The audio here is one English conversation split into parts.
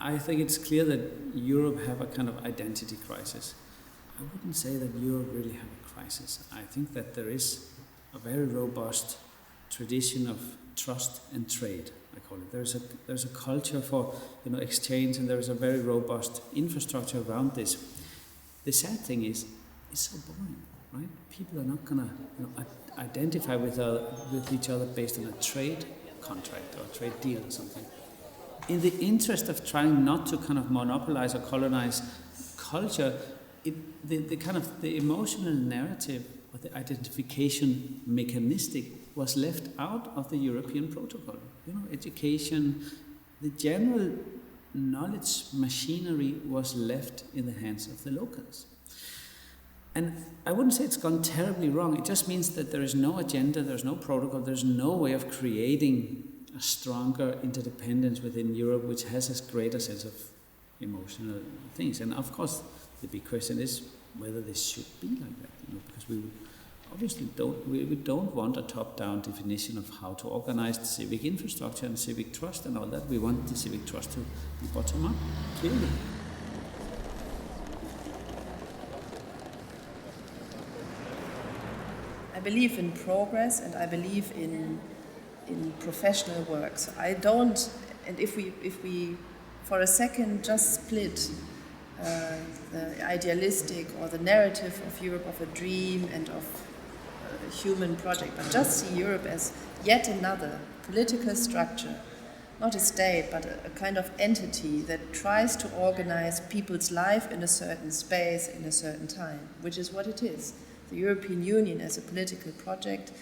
I think it's clear that Europe have a kind of identity crisis. I wouldn't say that Europe really have a crisis. I think that there is a very robust tradition of trust and trade, I call it. There's a culture for exchange, and there's a very robust infrastructure around this. The sad thing is, it's so boring, right? People are not gonna identify with each other based on a trade contract or a trade deal or something. In the interest of trying not to kind of monopolize or colonize culture, the emotional narrative or the identification mechanistic was left out of the European protocol. Education, the general knowledge machinery was left in the hands of the locals. And I wouldn't say it's gone terribly wrong. It just means that there is no agenda, there's no protocol, there's no way of creating a stronger interdependence within Europe, which has a greater sense of emotional things. And of course, the big question is whether this should be like that, because we obviously don't want a top-down definition of how to organize the civic infrastructure and civic trust and all that. We want the civic trust to be bottom-up, clearly. I believe in progress, and I believe in professional work. So I don't, and if we for a second just split the idealistic or the narrative of Europe of a dream and of a human project, but just see Europe as yet another political structure, not a state, but a kind of entity that tries to organize people's life in a certain space, in a certain time, which is what it is. The European Union as a political project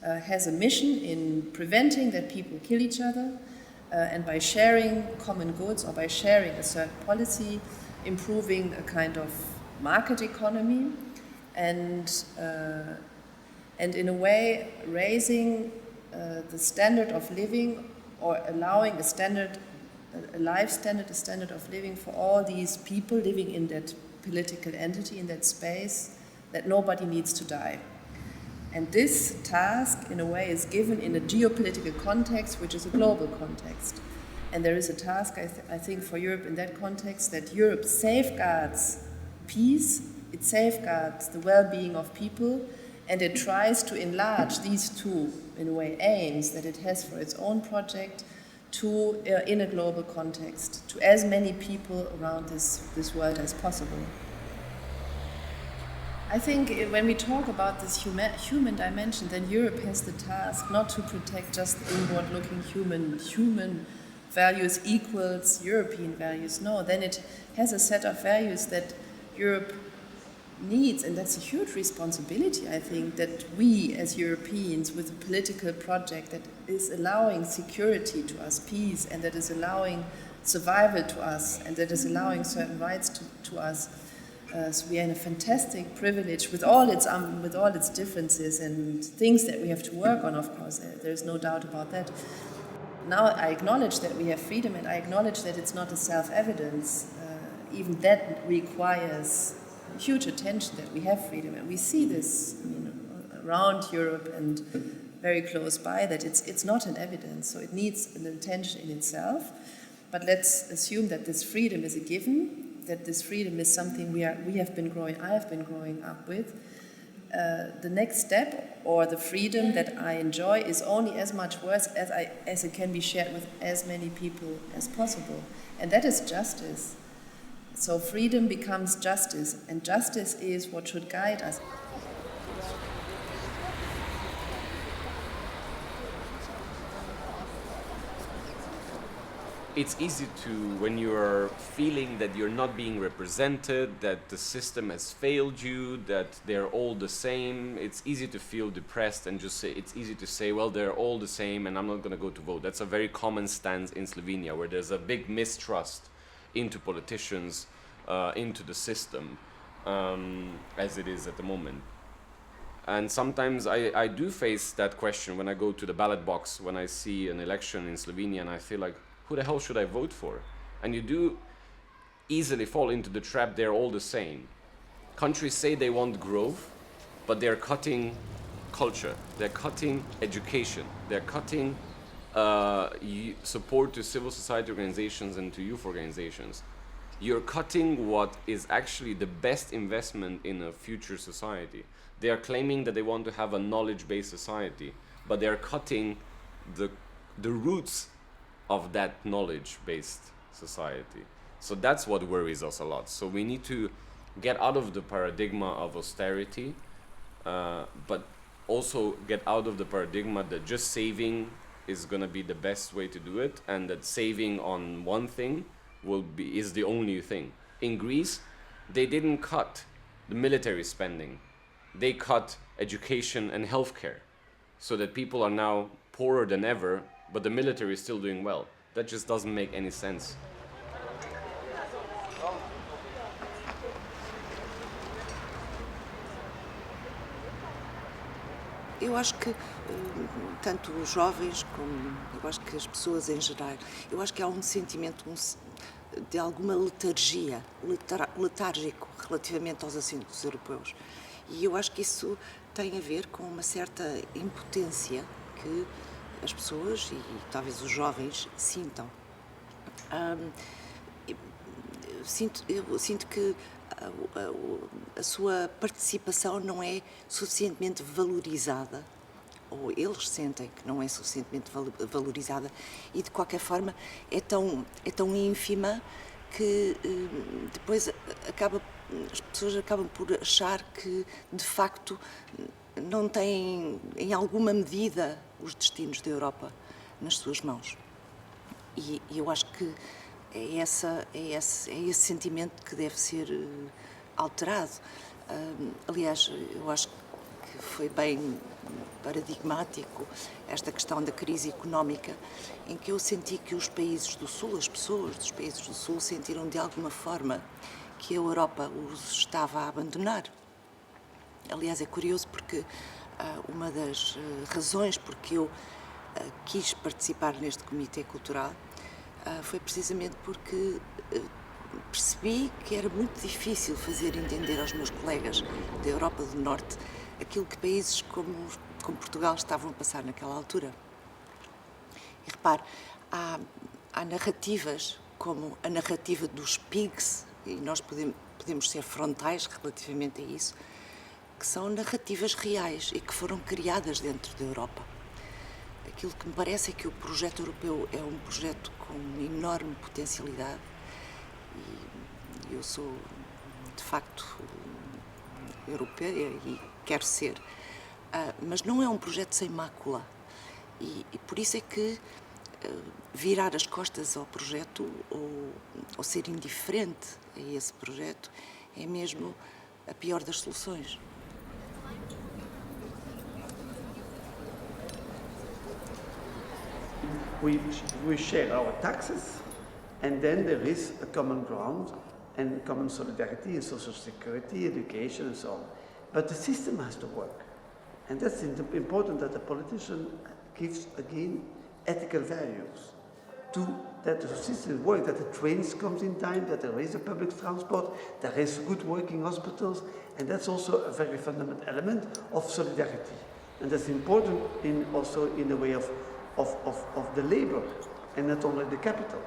has a mission in preventing that people kill each other, and by sharing common goods or by sharing a certain policy, improving a kind of market economy, and in a way raising the standard of living, or allowing a standard of living for all these people living in that political entity, in that space, that nobody needs to die. And this task, in a way, is given in a geopolitical context, which is a global context. And there is a task, I think, for Europe in that context, that Europe safeguards peace, it safeguards the well-being of people, and it tries to enlarge these two, in a way, aims that it has for its own project to, in a global context, to as many people around this world as possible. I think when we talk about this human dimension, then Europe has the task not to protect just inward-looking human values equals European values. No, then it has a set of values that Europe needs, and that's a huge responsibility, I think, that we as Europeans, with a political project that is allowing security to us, peace, and that is allowing survival to us, and that is allowing certain rights to us. So we are in a fantastic privilege with all its differences and things that we have to work on. Of course, there's no doubt about that. Now I acknowledge that we have freedom, and I acknowledge that it's not a self-evidence. Even that requires huge attention, that we have freedom, and we see this around Europe and very close by, that it's not an evidence. So it needs an attention in itself. But let's assume that this freedom is a given. That this freedom is something I have been growing up with. The next step, or the freedom that I enjoy, is only as much worth as it can be shared with as many people as possible. And that is justice. So freedom becomes justice, and justice is what should guide us. It's easy to, when you're feeling that you're not being represented, that the system has failed you, that they're all the same, it's easy to feel depressed and just say, it's easy to say, well, they're all the same and I'm not going to go to vote. That's a very common stance in Slovenia, where there's a big mistrust into politicians, into the system, as it is at the moment. And sometimes I do face that question when I go to the ballot box, when I see an election in Slovenia, and I feel like, who the hell should I vote for? And you do easily fall into the trap, they're all the same. Countries say they want growth, but they're cutting culture, they're cutting education, they're cutting support to civil society organizations and to youth organizations, you're cutting what is actually the best investment in a future society. They are claiming that they want to have a knowledge-based society, but they are cutting the roots of that knowledge-based society. So that's what worries us a lot. So we need to get out of the paradigm of austerity, but also get out of the paradigm that just saving is going to be the best way to do it, and that saving on one thing is the only thing. In Greece, they didn't cut the military spending. They cut education and healthcare, so that people are now poorer than ever, but the military is still doing well. That just doesn't make any sense. Eu acho que tanto os jovens como eu acho que as pessoas em geral, eu acho que há um sentimento de alguma letargia, letárgico relativamente aos assuntos europeus. E eu acho que isso tem a ver com uma certa impotência que as pessoas e talvez os jovens sintam. Eu sinto que a sua participação não é suficientemente valorizada, ou eles sentem que não é suficientemente valorizada, e de qualquer forma é tão ínfima que depois as pessoas acabam por achar que de facto não têm em alguma medida os destinos da Europa nas suas mãos. E eu acho que é esse sentimento que deve ser alterado. Aliás, eu acho que foi bem paradigmático esta questão da crise económica, em que eu senti que os países do Sul, as pessoas dos países do Sul, sentiram de alguma forma que a Europa os estava a abandonar. Aliás, é curioso porque uma das razões porque eu quis participar neste Comitê Cultural foi precisamente porque percebi que era muito difícil fazer entender aos meus colegas da Europa do Norte aquilo que países como Portugal estavam a passar naquela altura. E repare, há narrativas como a narrativa dos pigs, e nós podemos ser frontais relativamente a isso, que são narrativas reais e que foram criadas dentro da Europa. Aquilo que me parece é que o projeto europeu é um projeto com enorme potencialidade e eu sou, de facto, europeia e quero ser, mas não é um projeto sem mácula e por isso é que virar as costas ao projeto ou ser indiferente a esse projeto é mesmo a pior das soluções. We share our taxes, and then there is a common ground and common solidarity in social security, education, and so on. But the system has to work, and that's important that the politician gives again ethical values to that the system works, that the trains comes in time, that there is a public transport, there is good working hospitals, and that's also a very fundamental element of solidarity, and that's important also in the way of the labor, and not only the capital,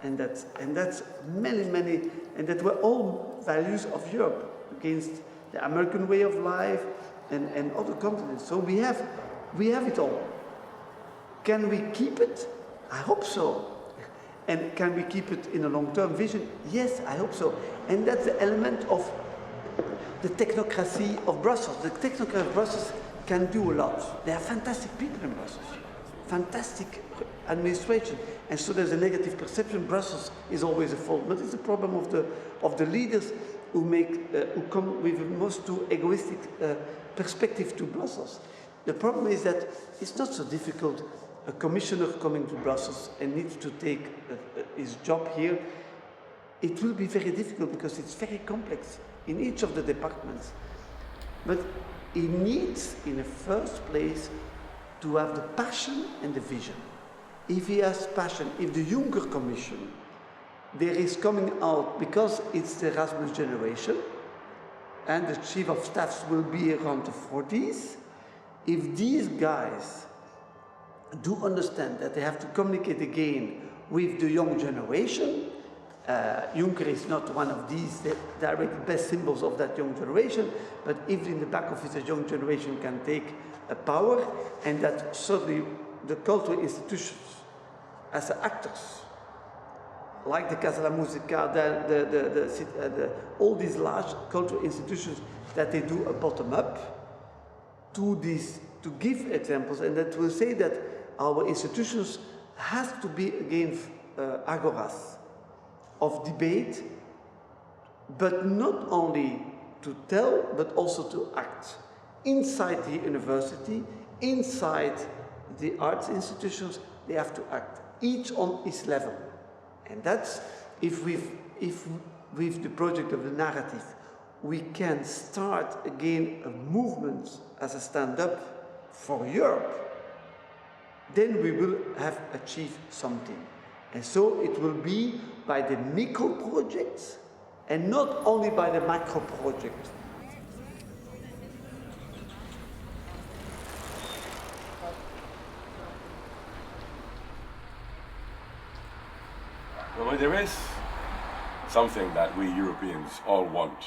and that's many, and that were all values of Europe against the American way of life and other continents. So we have it all. Can we keep it? I hope so. And can we keep it in a long-term vision? Yes, I hope so. And that's the element of the technocracy of Brussels. The technocracy of Brussels can do a lot. There are fantastic people in Brussels. Fantastic administration, and so there's a negative perception. Brussels is always a fault, but it's a problem of the leaders who come with a most too egoistic perspective to Brussels. The problem is that it's not so difficult. A commissioner coming to Brussels and needs to take his job here, it will be very difficult because it's very complex in each of the departments. But he needs, in the first place, to have the passion and the vision. If he has passion, if the Juncker Commission, there is coming out, because it's the Erasmus generation, and the chief of staffs will be around the 40s, if these guys do understand that they have to communicate again with the young generation. Juncker is not one of these direct best symbols of that young generation, but if in the back office a young generation can take a power, and that certainly the cultural institutions as actors, like the Casa la Musica, all these large cultural institutions, that they do a bottom-up to give examples, and that will say that our institutions has to be again agoras of debate, but not only to tell, but also to act. Inside the university, inside the arts institutions, they have to act, each on its level. And that's, if with the project of the narrative, we can start again a movement as a stand-up for Europe, then we will have achieved something. And so it will be by the micro projects and not only by the macro project. Well, there is something that we Europeans all want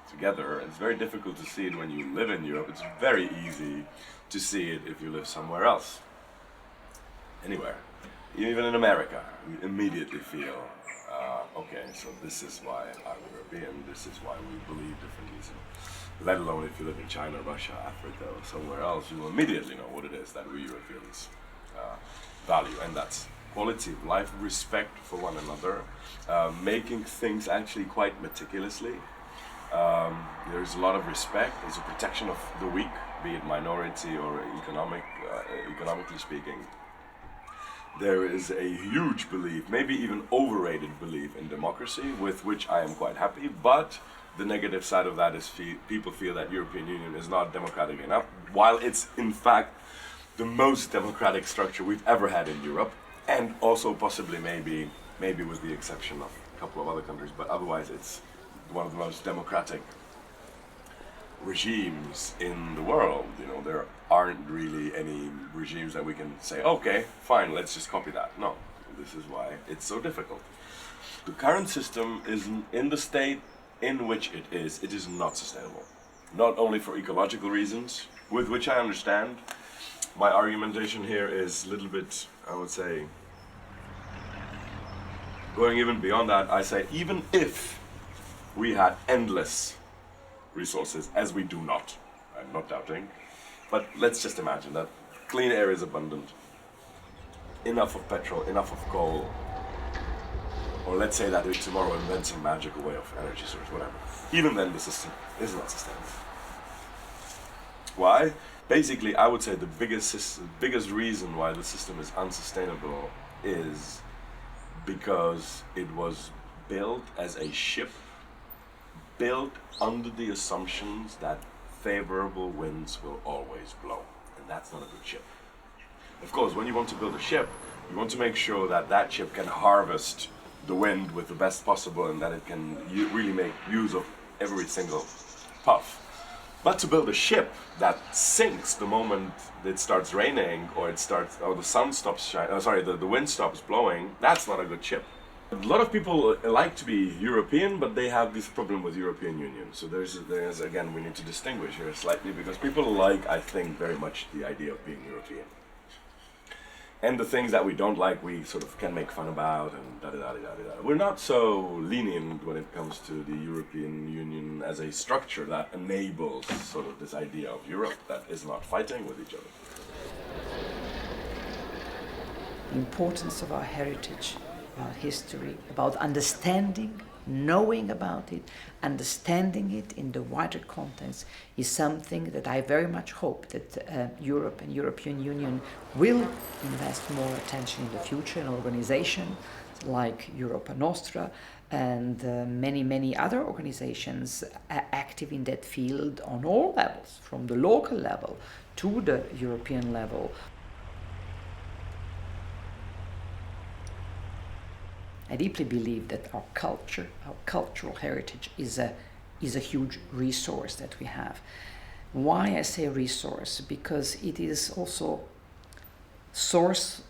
together. It's very difficult to see it when you live in Europe. It's very easy to see it if you live somewhere else. Anywhere. Even in America, you immediately feel, okay, so this is why I'm European, this is why we believe differently. So, let alone if you live in China, Russia, Africa, or somewhere else, you will immediately know what it is that we Europeans value, and that's quality of life, respect for one another, making things actually quite meticulously. There's a lot of respect, there's a protection of the weak, be it minority or economically speaking. There is a huge belief, maybe even overrated belief in democracy, with which I am quite happy, but the negative side of that is people feel that European Union is not democratic enough, while it's in fact the most democratic structure we've ever had in Europe, and also possibly maybe with the exception of a couple of other countries, but otherwise it's one of the most democratic regimes in the world. You know, there aren't really any regimes that we can say, okay, fine, let's just copy that. No, this is why it's so difficult. The current system is in the state in which it is not sustainable. Not only for ecological reasons, with which I understand. My argumentation here is a little bit, I would say, going even beyond that. I say, even if we had endless resources, as we do not, I'm not doubting, but let's just imagine that clean air is abundant, enough of petrol, enough of coal, or let's say that we tomorrow invent some magical way of energy source, whatever. Even then the system is not sustainable. Why? Basically, I would say the biggest reason why the system is unsustainable is because it was built as a ship, built under the assumptions that favorable winds will always blow, and that's not a good ship. Of course, when you want to build a ship, you want to make sure that that ship can harvest the wind with the best possible, and that it can really make use of every single puff. But to build a ship that sinks the moment it starts raining, or the sun stops shining, the wind stops blowing, that's not a good ship. A lot of people like to be European, but they have this problem with European Union. So there's again, we need to distinguish here slightly, because people like, I think, very much the idea of being European. And the things that we don't like, we sort of can make fun about, and da-da-da-da-da-da. We're not so lenient when it comes to the European Union as a structure that enables sort of this idea of Europe that is not fighting with each other. The importance of our heritage, our history, about understanding, knowing about it, understanding it in the wider context is something that I very much hope that Europe and European Union will invest more attention in the future, in organizations like Europa Nostra and many other organizations active in that field on all levels, from the local level to the European level. I deeply believe that our culture, our cultural heritage is a huge resource that we have. Why I say resource? Because it is also source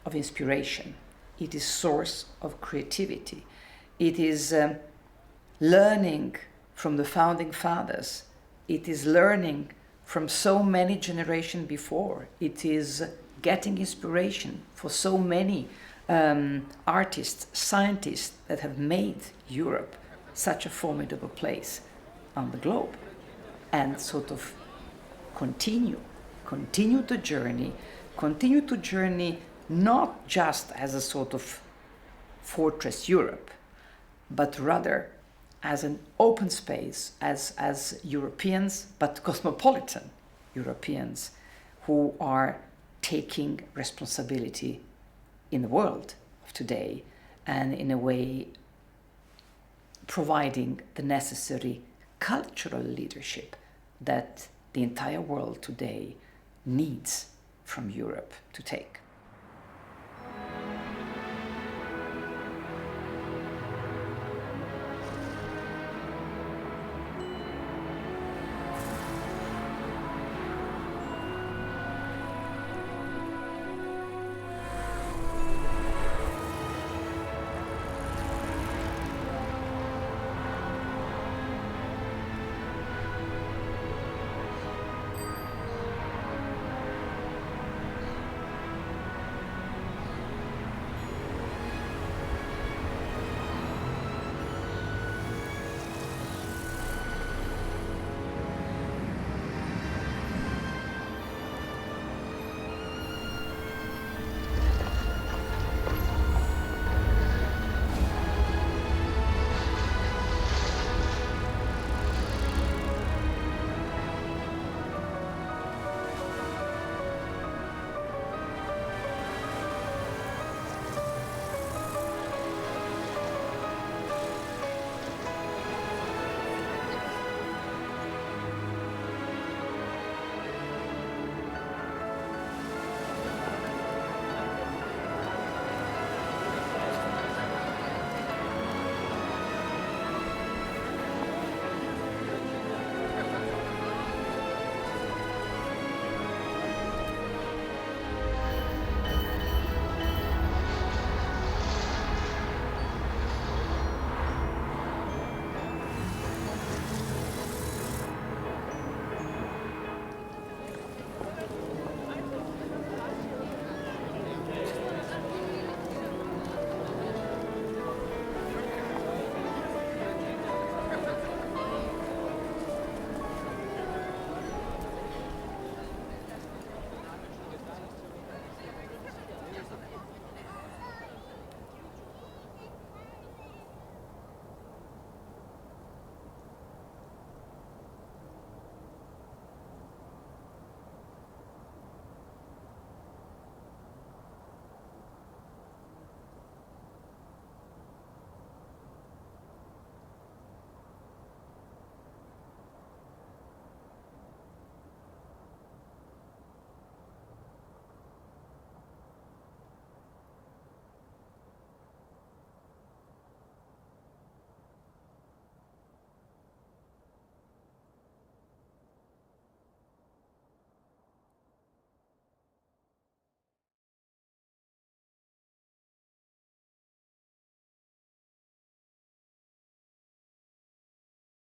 of inspiration. It is source of creativity. It is learning from the founding fathers. It is learning from so many generations before. It is getting inspiration for so many artists, scientists that have made Europe such a formidable place on the globe, and sort of continue to journey not just as a sort of fortress Europe, but rather as an open space, as Europeans, but cosmopolitan Europeans who are taking responsibility in the world of today, and in a way providing the necessary cultural leadership that the entire world today needs from Europe to take.